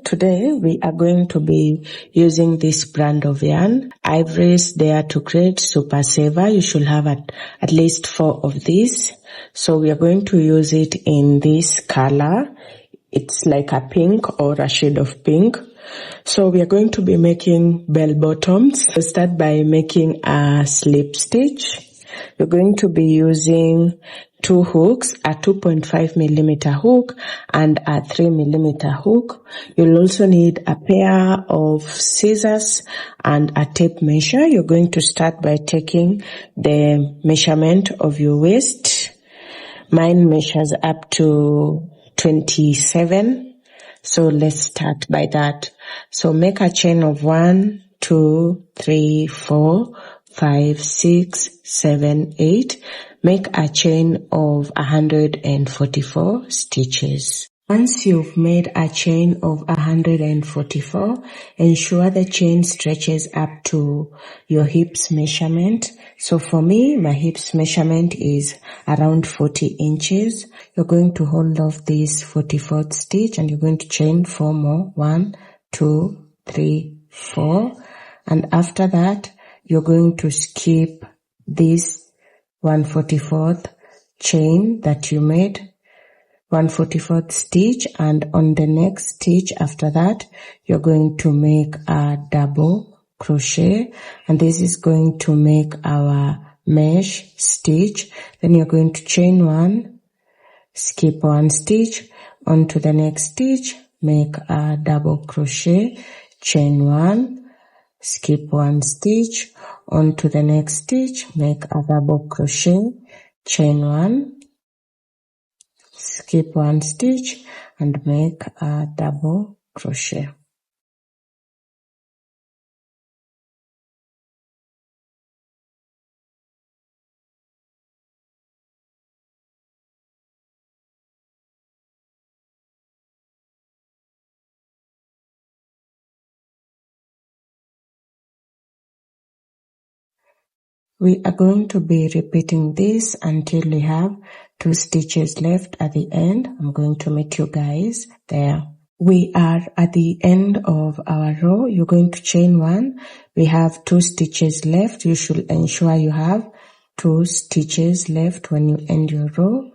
Today we are going to be using this brand of yarn. Ivory's Dare to Create Super Saver. You should have at least 4 of these. So we are going to use it in this color. It's like a pink or a shade of pink. So we are going to be making bell bottoms. We'll start by making a slip stitch. You're going to be using 2 hooks, a 2.5mm hook and a 3mm hook. You'll also need a pair of scissors and a tape measure. You're going to start by taking the measurement of your waist. Mine measures up to 27. So let's start by that. So make a chain of 1, 2, 3, 4, 5, 6, 7, 8. Make a chain of 144 stitches. Once you've made a chain of 144, ensure the chain stretches up to your hips measurement. So for me, my hips measurement is around 40 inches. You're going to hold off this 44th stitch and you're going to chain 4 more. 1, 2, 3, 4. And after that, you're going to skip this 144th chain that you made, 144th stitch, and on the next stitch after that, you're going to make a double crochet, and this is going to make our mesh stitch. Then you're going to chain 1, skip 1 stitch, onto the next stitch, make a double crochet, chain 1, skip 1 stitch, onto the next stitch, make a double crochet, chain 1, skip 1 stitch, and make a double crochet. We are going to be repeating this until we have 2 stitches left at the end. I'm going to meet you guys there. We are at the end of our row. You're going to chain 1. We have 2 stitches left. You should ensure you have 2 stitches left when you end your row.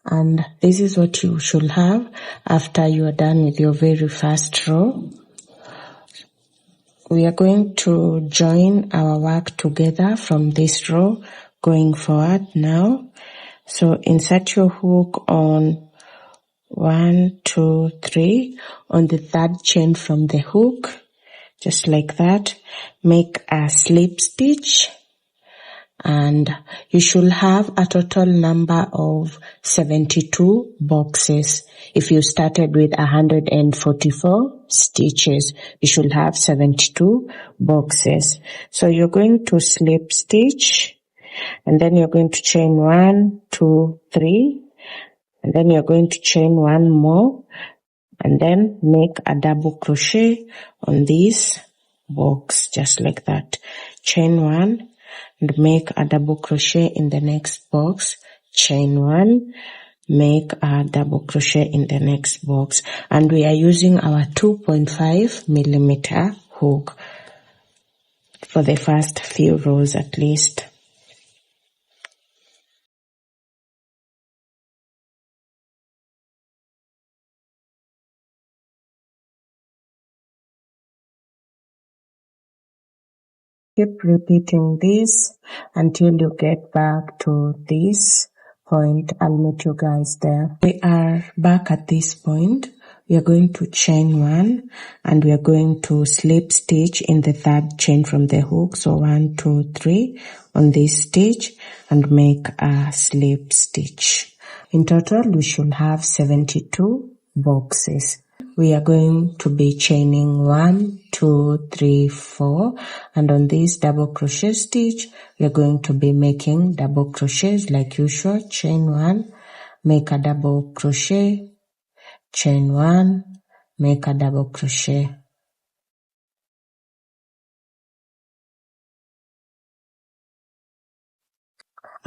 And this is what you should have after you are done with your very first row. We are going to join our work together from this row going forward now. So insert your hook on 1, 2, 3 on the 3rd chain from the hook, just like that. Make a slip stitch, and you should have a total number of 72 boxes. If you started with 144 stitches, you should have 72 boxes. So you're going to slip stitch, and then you're going to chain 1, 2, 3, and then you're going to chain 1 more, and then make a double crochet on this box, just like that. Chain 1, and make a double crochet in the next box, chain 1, make a double crochet in the next box. And we are using our 2.5mm hook for the first few rows at least. Keep repeating this until you get back to this point. I'll meet you guys there. We are back at this point. We are going to chain 1 and we are going to slip stitch in the 3rd chain from the hook. So 1, 2, 3 on this stitch and make a slip stitch. In total, we should have 72 boxes. We are going to be chaining 1, 2, 3, 4, and on this double crochet stitch, we are going to be making double crochets like usual. Chain 1, make a double crochet, chain 1, make a double crochet.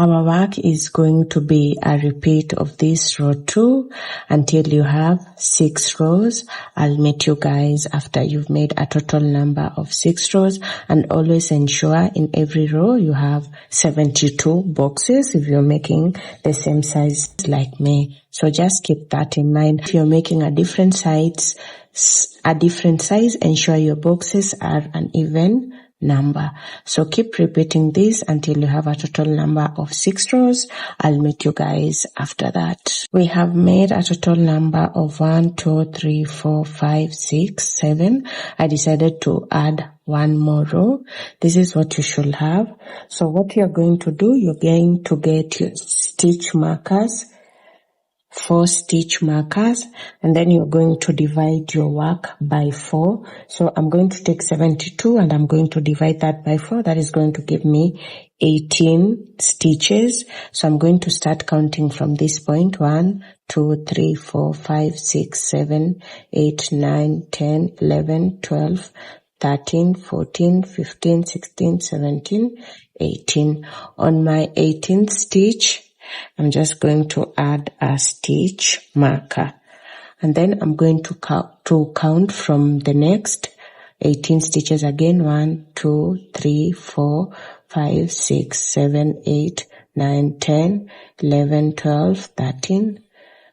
Our work is going to be a repeat of this row 2 until you have 6 rows. I'll meet you guys after you've made a total number of 6 rows, and always ensure in every row you have 72 boxes if you're making the same size like me. So just keep that in mind. If you're making a different size, ensure your boxes are an even number. So keep repeating this until you have a total number of 6 rows. I'll meet you guys after that. We have made a total number of 1, 2, 3, 4, 5, 6, 7. I decided to add one more row. This is what you should have. So what you're going to do, you're going to get your stitch markers, 4 stitch markers, and then you're going to divide your work by 4. So I'm going to take 72 and I'm going to divide that by 4. That is going to give me 18 stitches. So I'm going to start counting from this point. 1, 2, 3, 4, 5, 6, 7, 8, 9, 10, 11, 12, 13, 14, 15, 16, 17, 18. On my 18th stitch, I'm just going to add a stitch marker, and then I'm going to count from the next 18 stitches again. 1, 2, 3, 4, 5, 6, 7, 8, 9, 10, 11, 12, 13,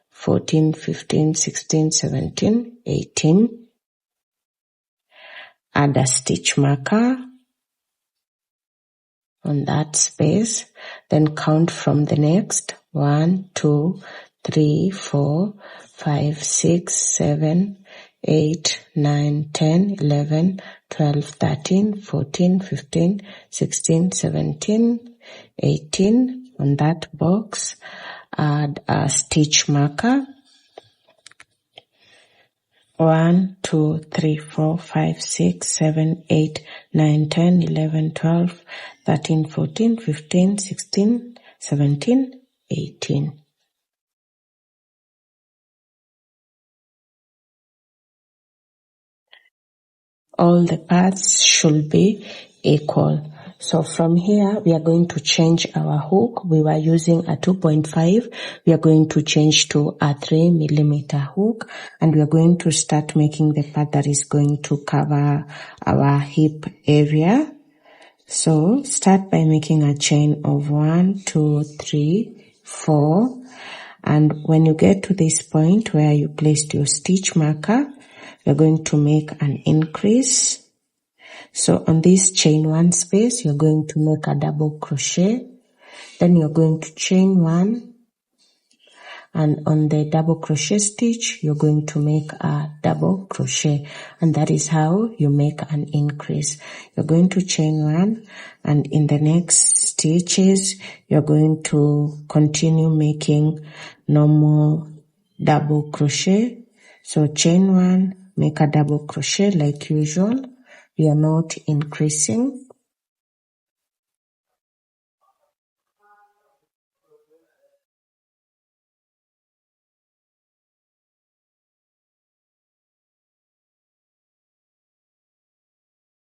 14, 15, 16, 17, 18. Add a stitch marker on that space, then count from the next. 1, 2, 3, 4, 5, 6, 7, 8, 9, 10, 11, 12, 13, 14, 15, 16, 17, 18. On that box, add a stitch marker. 1, 2, 3, 4, 5, 6, 7, 8, 9, 10, 11, 12, 13, 14, 15, 16, 17, 18. All the parts should be equal. So from here, we are going to change our hook. We were using a 2.5. We are going to change to a 3 millimeter hook, and we are going to start making the part that is going to cover our hip area. So start by making a chain of 1, 2, 3, 4. And when you get to this point where you placed your stitch marker, you're going to make an increase. So on this chain 1 space, you're going to make a double crochet. Then you're going to chain 1. And on the double crochet stitch, you're going to make a double crochet. And that is how you make an increase. You're going to chain 1. And in the next stitches, you're going to continue making normal double crochet. So chain 1, make a double crochet like usual. We are not increasing.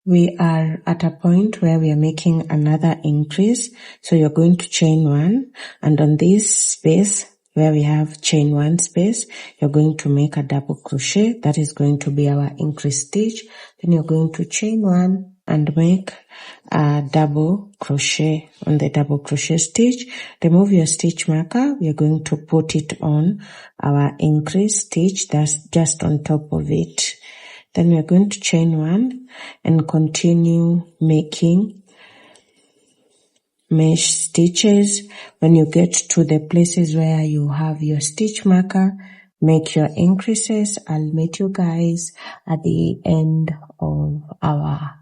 We are at a point where we are making another increase. So you're going to chain 1, and on this space where we have chain 1 space, you're going to make a double crochet. That is going to be our increase stitch. Then you're going to chain 1 and make a double crochet. On the double crochet stitch, remove your stitch marker. We are going to put it on our increase stitch, that's just on top of it. Then we are going to chain 1 and continue making mesh stitches. When you get to the places where you have your stitch marker, make your increases. I'll meet you guys at the end of our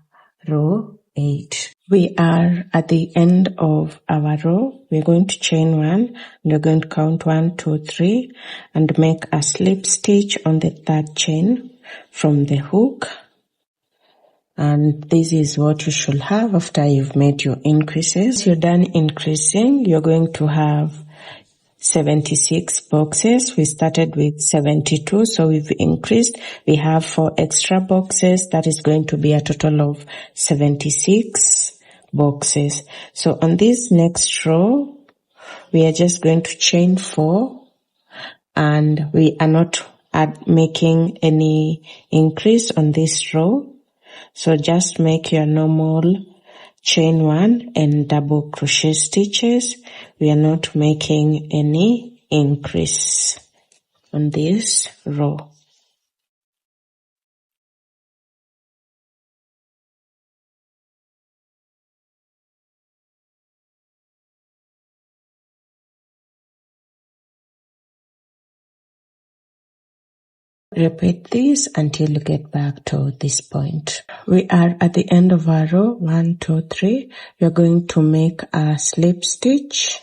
row 8. We are at the end of our row. We're going to chain 1 and we're going to count 1, 2, 3 and make a slip stitch on the 3rd chain from the hook. And this is what you should have after you've made your increases. You're done increasing, you're going to have 76 boxes. We started with 72, so we've increased. We have 4 extra boxes. That is going to be a total of 76 boxes. So on this next row, we are just going to chain 4, and we are not making any increase on this row. So just make your normal chain 1 and double crochet stitches. We are not making any increase on this row. Repeat this until you get back to this point. We are at the end of our row. 1, 2, 3. We are going to make a slip stitch,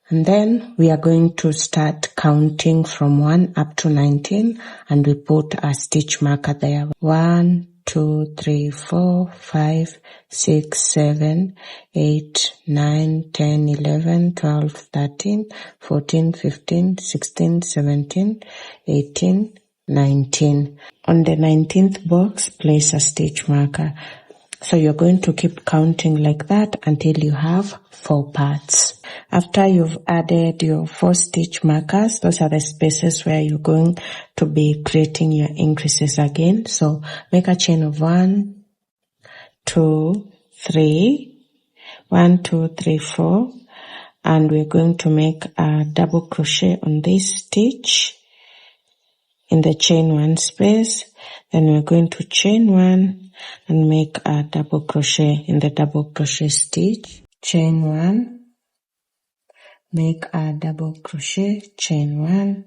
and then we are going to start counting from 1 up to 19, and we put a stitch marker there. 1, 2, 3, 4, 5, 6, 7, 8, 9, 10, 11, 12, 13, 14, 15, 16, 17, 18, 19. On the 19th box, place a stitch marker. So you're going to keep counting like that until you have 4 parts. After you've added your 4 stitch markers, those are the spaces where you're going to be creating your increases again. So make a chain of 1, 2, 3, 1, 2, 3, 4, and we're going to make a double crochet on this stitch in the chain 1 space. Then we're going to chain 1 and make a double crochet in the double crochet stitch. Chain 1, make a double crochet, chain 1,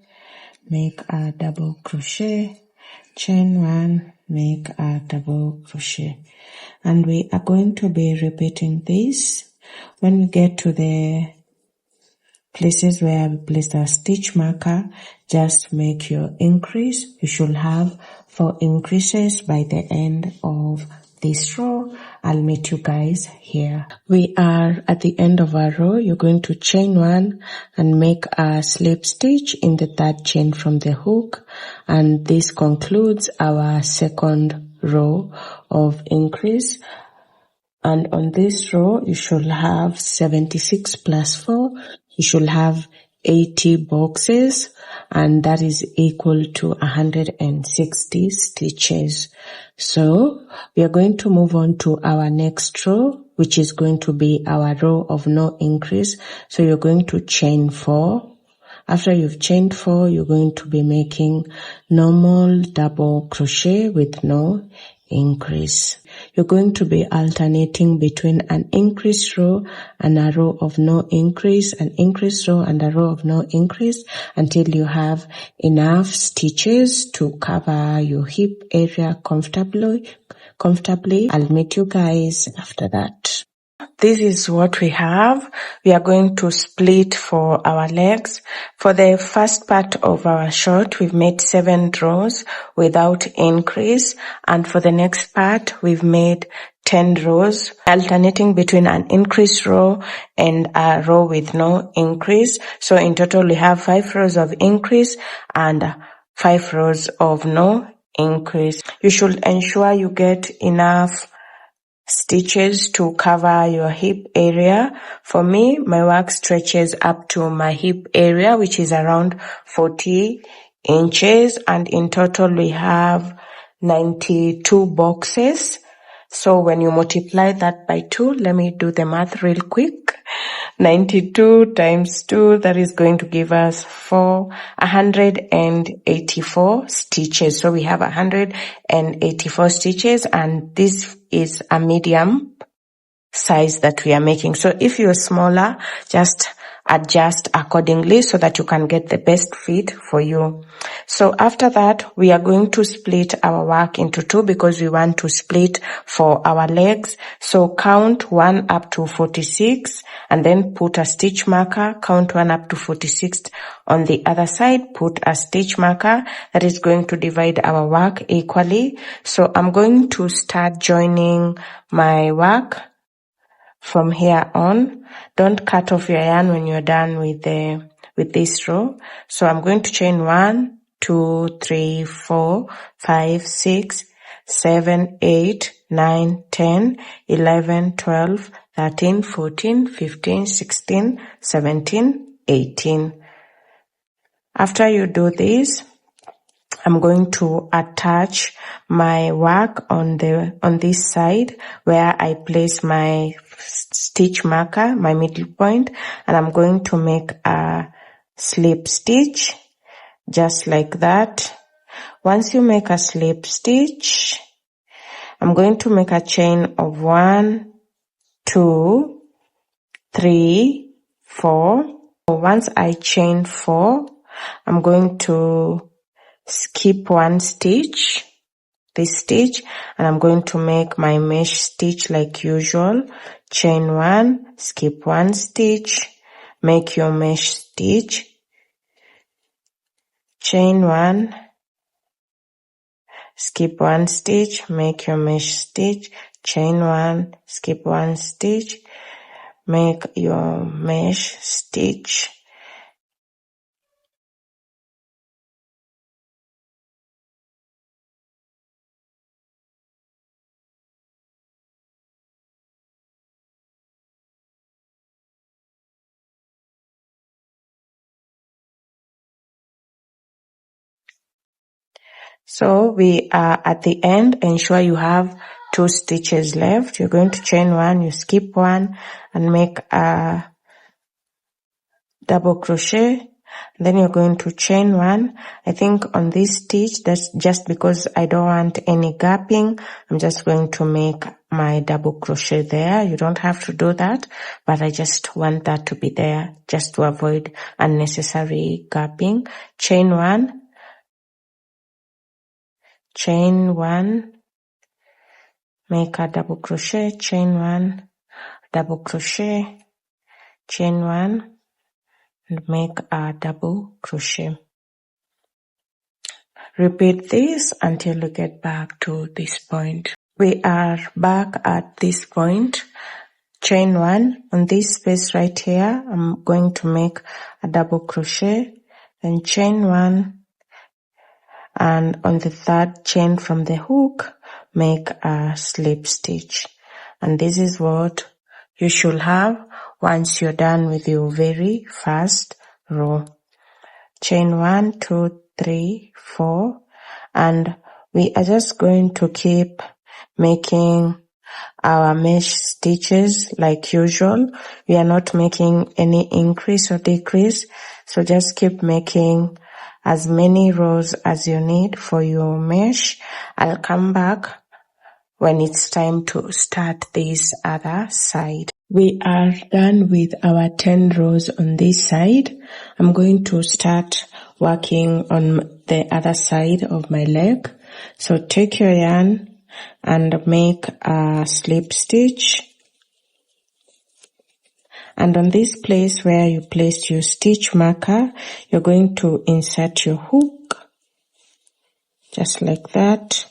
make a double crochet, chain 1, make a double crochet. And we are going to be repeating this. When we get to the places where we place our stitch marker, just make your increase. You should have 4 increases by the end of this row. I'll meet you guys here. We are at the end of our row. You're going to chain 1 and make a slip stitch in the 3rd chain from the hook, and this concludes our 2nd row of increase. And on this row, you should have 76 plus 4. You should have 80 boxes, and that is equal to 160 stitches. So we are going to move on to our next row, which is going to be our row of no increase. So you're going to chain 4. After you've chained 4, you're going to be making normal double crochet with no increase. You're going to be alternating between an increase row and a row of no increase, an increase row and a row of no increase, until you have enough stitches to cover your hip area comfortably. I'll meet you guys after that. This is what we have. We are going to split for our legs. For the first part of our short, we've made 7 rows without increase, and for the next part, we've made 10 rows, alternating between an increase row and a row with no increase. So in total, we have 5 rows of increase and 5 rows of no increase. You should ensure you get enough stitches to cover your hip area. For me, my work stretches up to my hip area, which is around 40 inches, and in total we have 92 boxes. So when you multiply that by 2, let me do the math real quick. 92 times 2, that is going to give us 184 stitches. So we have 184 stitches, and this is a medium size that we are making. So if you're smaller, just adjust accordingly so that you can get the best fit for you. So after that, we are going to split our work into 2 because we want to split for our legs. So count 1 up to 46 and then put a stitch marker. Count 1 up to 46 on the other side, put a stitch marker. That is going to divide our work equally. So I'm going to start joining my work from here on. Don't cut off your yarn when you're done with this row. So I'm going to chain 1, 2, 3, 4, 5, 6, 7, 8, 9, 10, 11, 12, 13, 14, 15, 16, 17, 18. After you do this, I'm going to attach my work on this side where I place my stitch marker, my middle point, and I'm going to make a slip stitch just like that. Once you make a slip stitch, I'm going to make a chain of 1, 2, 3, 4. Once I chain 4, I'm going to skip one stitch, this stitch, and I'm going to make my mesh stitch like usual. Chain 1, skip one stitch, make your mesh stitch, chain 1, skip one stitch, make your mesh stitch, chain 1, skip one stitch, make your mesh stitch. So we are at the end. Ensure you have 2 stitches left. You're going to chain 1, you skip 1 and make a double crochet. Then you're going to chain 1. I think on this stitch, that's just because I don't want any gapping. I'm just going to make my double crochet there. You don't have to do that, but I just want that to be there just to avoid unnecessary gapping. Chain 1. Chain 1, make a double crochet, chain 1, double crochet, chain 1, and make a double crochet. Repeat this until you get back to this point. We are back at this point. Chain 1 on this space right here. I'm going to make a double crochet, then chain 1, and on the 3rd chain from the hook, make a slip stitch. And this is what you should have once you're done with your very first row. Chain 1, 2, 3, 4, and we are just going to keep making our mesh stitches like usual. We are not making any increase or decrease, so just keep making as many rows as you need for your mesh. I'll come back when it's time to start this other side. We are done with our 10 rows on this side. I'm going to start working on the other side of my leg. So take your yarn and make a slip stitch. And on this place where you placed your stitch marker, you're going to insert your hook, just like that,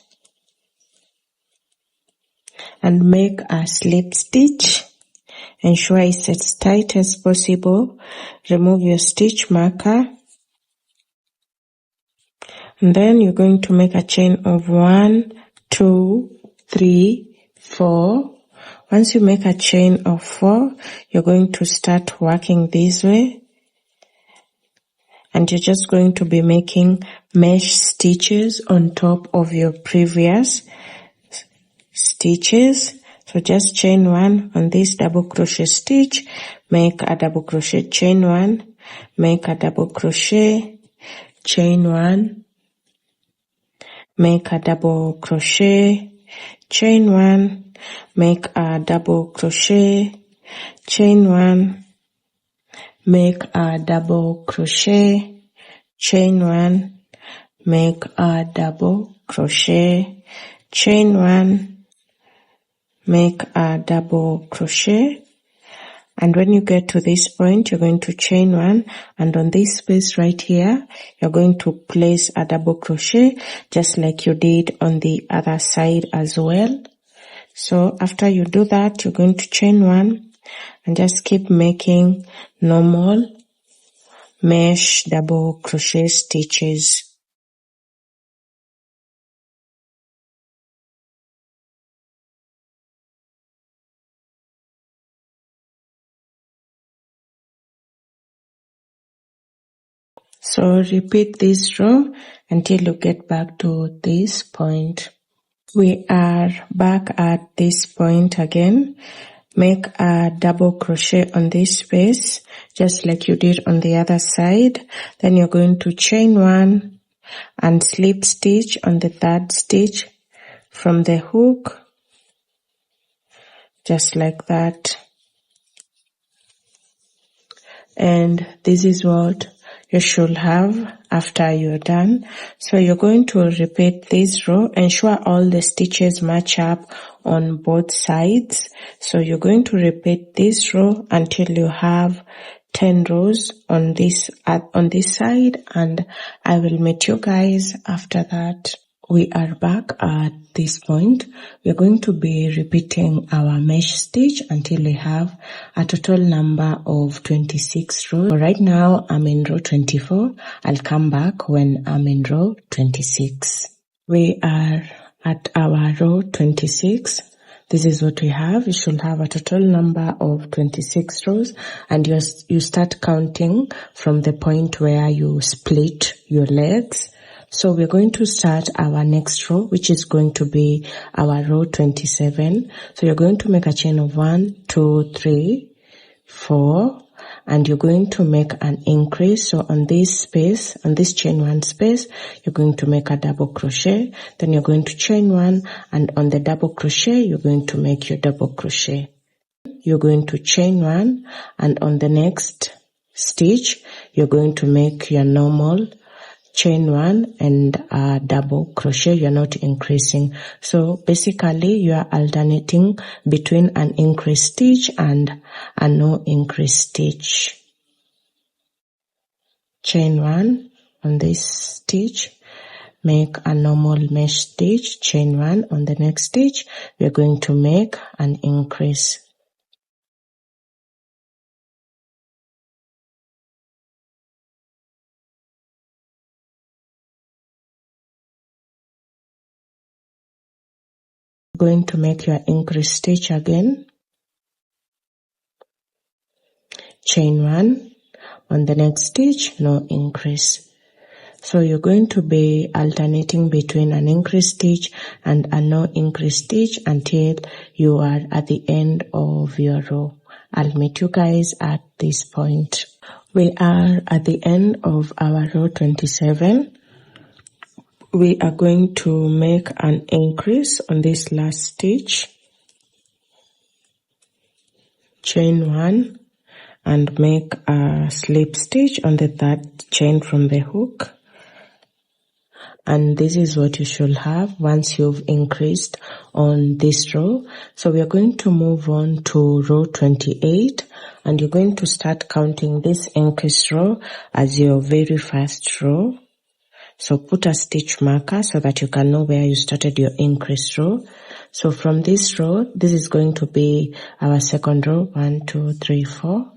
and make a slip stitch. Ensure it's as tight as possible. Remove your stitch marker. And then you're going to make a chain of 1, 2, 3, 4. Once you make a chain of 4, you're going to start working this way. And you're just going to be making mesh stitches on top of your previous stitches. So just chain 1 on this double crochet stitch, make a double crochet, chain 1, make a double crochet, chain 1, make a double crochet, chain 1, make a double crochet, chain 1, make a double crochet, chain 1, make a double crochet, chain 1, make a double crochet. And when you get to this point, you're going to chain 1, and on this space right here, you're going to place a double crochet just like you did on the other side as well. So after you do that, you're going to chain 1 and just keep making normal mesh double crochet stitches. So repeat this row until you get back to this point. We are back at this point again. Make a double crochet on this space, just like you did on the other side. Then you're going to chain one and slip stitch on the third stitch from the hook, just like that. And this is what you should have after you're done. So you're going to repeat this row. Ensure all the stitches match up on both sides. So you're going to repeat this row until you have 10 rows on this side, and I will meet you guys after that. We are back at this point. We are going to be repeating our mesh stitch until we have a total number of 26 rows. So right now I'm in row 24. I'll come back when I'm in row 26. We are at our row 26. This is what we have. You should have a total number of 26 rows, and you start counting from the point where you split your legs. So we're going to start our next row, which is going to be our row 27. So you're going to make a chain of 1, 2, 3, 4, and you're going to make an increase. So on this space, on this chain 1 space, you're going to make a double crochet. Then you're going to chain 1, and on the double crochet, you're going to make your double crochet. You're going to chain 1, and on the next stitch, you're going to make your normal chain 1 and a double crochet. You're not increasing. So basically you are alternating between an increase stitch and a no increase stitch. Chain 1 on this stitch, make a normal mesh stitch, chain 1 on the next stitch, we're going to make an increase. Going to make your increase stitch again, chain 1 on the next stitch, no increase. So you're going to be alternating between an increase stitch and a no increase stitch until you are at the end of your row. I'll meet you guys at this point. We are at the end of our row 27. We are going to make an increase on this last stitch, chain 1, and make a slip stitch on the third chain from the hook. And this is what you should have once you've increased on this row. So we are going to move on to row 28, and you're going to start counting this increase row as your very first row. So put a stitch marker so that you can know where you started your increase row. So from this row, this is going to be our second row, 1, 2, 3, 4.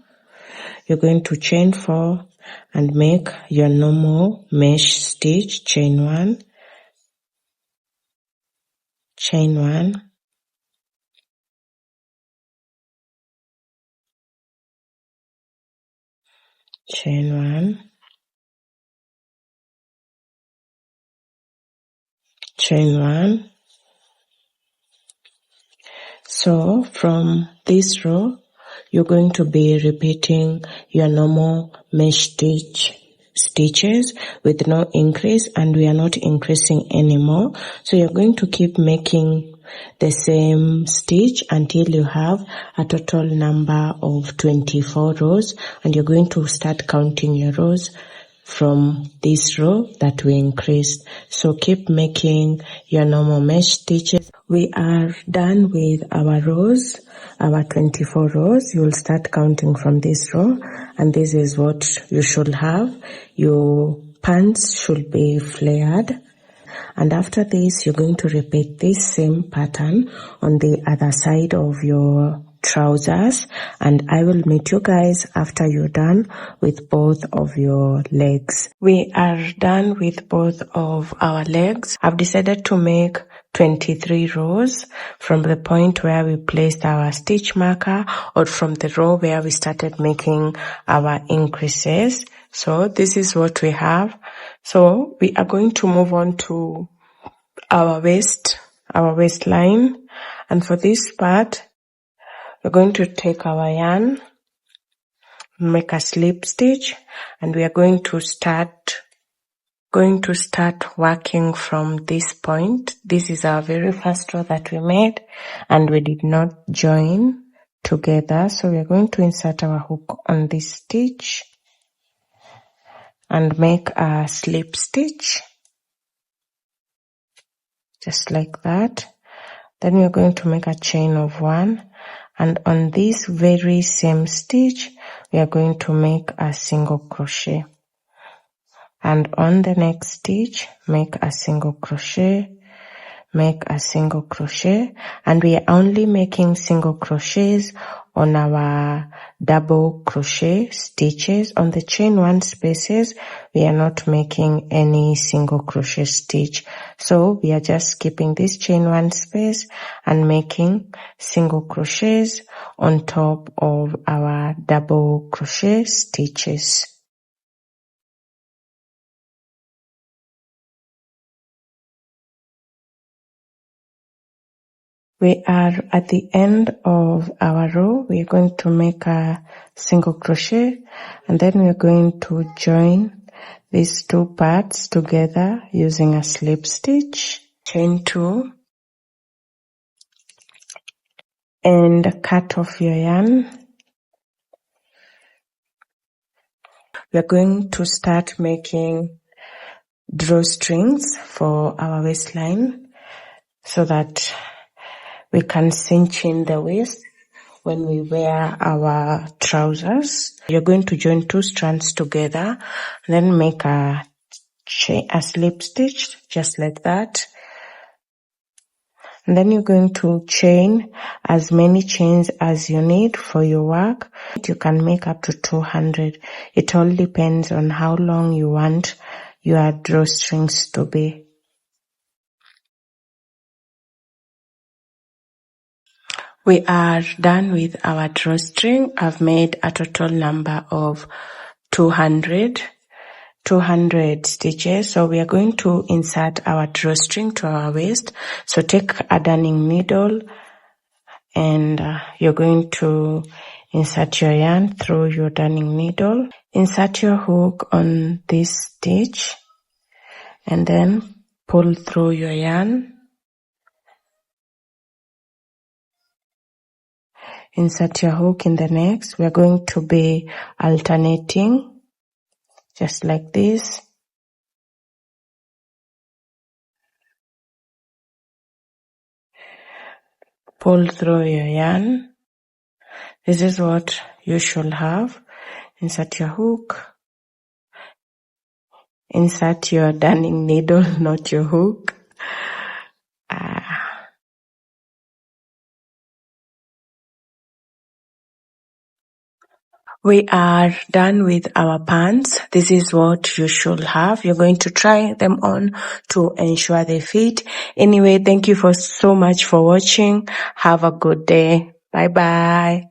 You're going to chain 4 and make your normal mesh stitch, chain 1, chain 1, chain 1, chain 1. So from this row, you're going to be repeating your normal mesh stitches with no increase, and we are not increasing anymore. So you're going to keep making the same stitch until you have a total number of 24 rows, and you're going to start counting your rows from this row that we increased. So keep making your normal mesh stitches. We are done with our rows, our 24 rows. You will start counting from this row, and this is what you should have. Your pants should be flared, and after this you're going to repeat this same pattern on the other side of your trousers, and I will meet you guys after you're done with both of your legs. We are done with both of our legs. I've decided to make 23 rows from the point where we placed our stitch marker, or from the row where we started making our increases. So this is what we have. So we are going to move on to our waistline. And for this part, we're going to take our yarn, make a slip stitch, and we are going to start working from this point. This is our very first row that we made, and we did not join together. So we are going to insert our hook on this stitch and make a slip stitch, just like that. Then we are going to make a chain of 1, and on this very same stitch, we are going to make a single crochet. And on the next stitch, make a single crochet, make a single crochet, and we are only making single crochets on our double crochet stitches. On the chain 1 spaces, we are not making any single crochet stitch. So we are just skipping this chain 1 space and making single crochets on top of our double crochet stitches. We are at the end of our row. We are going to make a single crochet, and then we are going to join these 2 parts together using a slip stitch, chain 2, and cut off your yarn. We are going to start making drawstrings for our waistline so that we can cinch in the waist when we wear our trousers. You're going to join 2 strands together and then make a slip stitch just like that. And then you're going to chain as many chains as you need for your work. You can make up to 200. It all depends on how long you want your drawstrings to be. We are done with our drawstring. I've made a total number of 200 stitches. So we are going to insert our drawstring to our waist. So take a darning needle and you're going to insert your yarn through your darning needle. Insert your hook on this stitch and then pull through your yarn. Insert your hook in the next. We're going to be alternating just like this. Pull through your yarn. This is what you should have. Insert your hook. Insert your darning needle, not your hook. We are done with our pants. This is what you should have. You're going to try them on to ensure they fit. Anyway, thank you so much for watching. Have a good day. Bye bye.